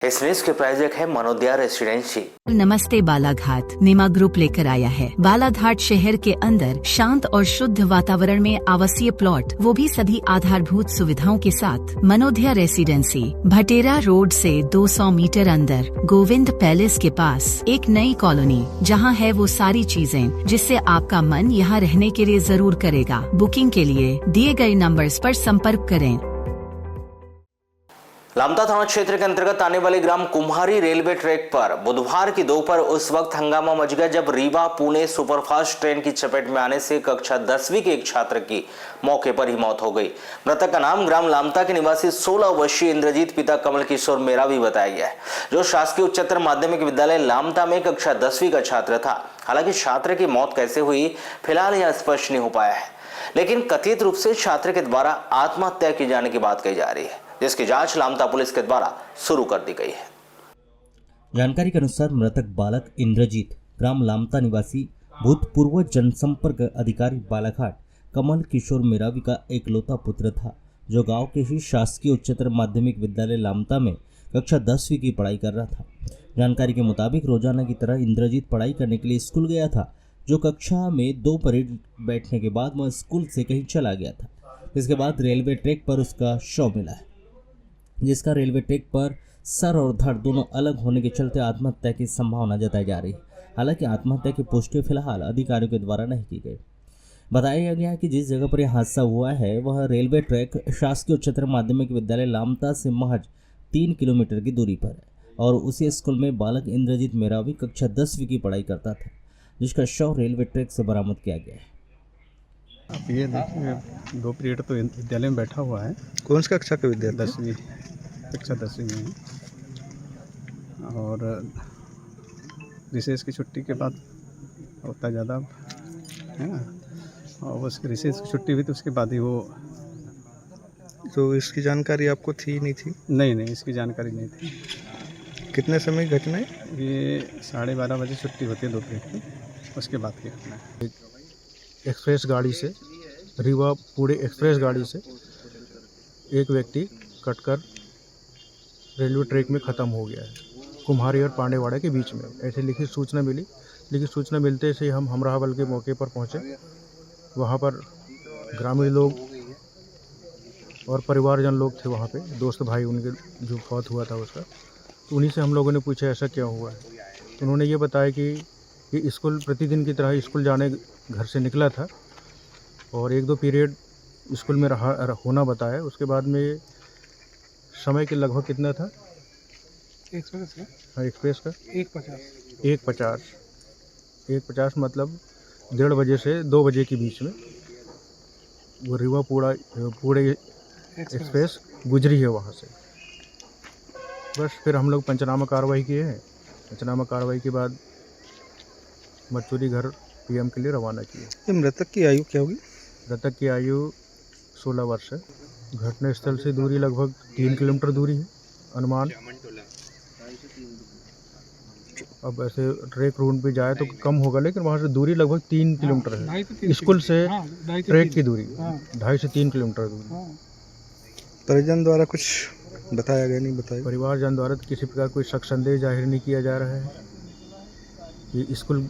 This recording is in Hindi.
इस न्यूज के प्रायोजक है मनोदया रेसिडेंसी। नमस्ते बालाघाट निमा ग्रुप लेकर आया है। बालाघाट शहर के अंदर शांत और शुद्ध वातावरण में आवासीय प्लॉट, वो भी सभी आधारभूत सुविधाओं के साथ। मनोदया रेसिडेंसी भटेरा रोड से 200 मीटर अंदर गोविंद पैलेस के पास एक नई कॉलोनी, जहां है वो सारी चीजें जिससे आपका मन यहां रहने के लिए जरूर करेगा। बुकिंग के लिए दिए गए नंबर्स पर संपर्क करें। लामता थाना क्षेत्र के अंतर्गत आने वाले ग्राम कुम्हारी रेलवे ट्रैक पर बुधवार की दोपहर उस वक्त हंगामा मच गया जब रीवा पुणे सुपरफास्ट ट्रेन की चपेट में आने से कक्षा 10वीं के एक छात्र की मौके पर ही मौत हो गई। मृतक का नाम ग्राम लामता के निवासी 16 वर्षीय इंद्रजीत पिता कमल किशोर मेरावी बताया गया है, जो शासकीय उच्चतर माध्यमिक विद्यालय लामता में कक्षा 10वीं का छात्र था। हालांकि छात्र की मौत कैसे हुई फिलहाल यह स्पष्ट नहीं हो पाया है, लेकिन कथित रूप से छात्र के द्वारा आत्महत्या की जाने की बात कही जा रही है, जिसकी जांच लामता पुलिस के द्वारा शुरू कर दी गई है। जानकारी के अनुसार मृतक बालक इंद्रजीत ग्राम लामता निवासी भूतपूर्व जनसंपर्क अधिकारी बालाघाट कमल किशोर मेरावी का एकलौता पुत्र था, जो गांव के ही शासकीय उच्चतर माध्यमिक विद्यालय लामता में कक्षा 10वीं की पढ़ाई कर रहा था। जानकारी के मुताबिक रोजाना की तरह इंद्रजीत पढ़ाई करने के लिए स्कूल गया था, जो कक्षा में 2 पीरियड बैठने के बाद वह स्कूल से कहीं चला गया था। इसके बाद रेलवे ट्रैक पर उसका शव मिला है, जिसका रेलवे ट्रैक पर सर और धड़ दोनों अलग होने के चलते आत्महत्या की संभावना जताई जा रही है। हालांकि आत्महत्या की पुष्टि फिलहाल अधिकारियों के द्वारा नहीं की गई। बताया गया है कि जिस जगह पर यह हादसा हुआ है वह रेलवे ट्रैक शासकीय उच्चतर माध्यमिक विद्यालय लामता से महज 3 किलोमीटर की दूरी पर है और उसी स्कूल में बालक इंद्रजीत मेरावी कक्षा 10वीं की पढ़ाई करता था, जिसका शव रेलवे ट्रैक से बरामद किया गया है। अब ये देखिए 2 पीरियड तो विद्यालय में बैठा हुआ है। कौन सी कक्षा का विद्यार्थी? 10वीं कक्षा 10वीं में है। और रिसेस की छुट्टी के बाद होता ज़्यादा है ना, और बस रिसेस की छुट्टी हुई तो उसके बाद ही वो। तो इसकी जानकारी आपको थी नहीं थी? नहीं, इसकी जानकारी नहीं थी। कितने समय की घटना है? ये 12:30 बजे छुट्टी होती है 2 पीरियड की, उसके बाद की घटना है। एक्सप्रेस गाड़ी से रीवा पुणे एक्सप्रेस गाड़ी से एक व्यक्ति कटकर रेलवे ट्रैक में ख़त्म हो गया है कुम्हारी और पांडेवाड़ा के बीच में। ऐसे लिखित सूचना मिली। लिखित सूचना मिलते से हम हमराह बल के मौके पर पहुंचे। वहां पर ग्रामीण लोग और परिवारजन लोग थे वहां पे, दोस्त भाई उनके जो फौत हुआ था उसका। तो उन्हीं से हम लोगों ने पूछा ऐसा क्या हुआ है। तो उन्होंने ये बताया कि ये स्कूल प्रतिदिन की तरह स्कूल जाने घर से निकला था और 1-2 पीरियड स्कूल में होना बताया। उसके बाद में समय के लगभग कितना था एक्सप्रेस का? हाँ, एक्सप्रेस का 1:50 मतलब 1:30 बजे से 2 बजे के बीच में वो रीवा पुणे एक्सप्रेस गुजरी है वहाँ से। बस फिर हम लोग पंचनामा कार्रवाई किए हैं। पंचनामा कार्रवाई के बाद मचूरी घर पीएम के लिए रवाना किए। मृतक की आयु क्या होगी? मृतक की आयु 16 वर्ष है। घटना स्थल से दूरी लगभग 3 किलोमीटर दूरी है अनुमान। अब ऐसे ट्रैक रूट पे जाए तो कम होगा, लेकिन वहाँ से दूरी लगभग 3 किलोमीटर है। स्कूल से ट्रैक की दूरी 2.5 से 3 किलोमीटर दूरी। परिजन द्वारा कुछ बताया गया? नहीं बताया? परिवारजन द्वारा किसी प्रकार कोई शक संदेह जाहिर नहीं किया जा रहा है कि स्कूल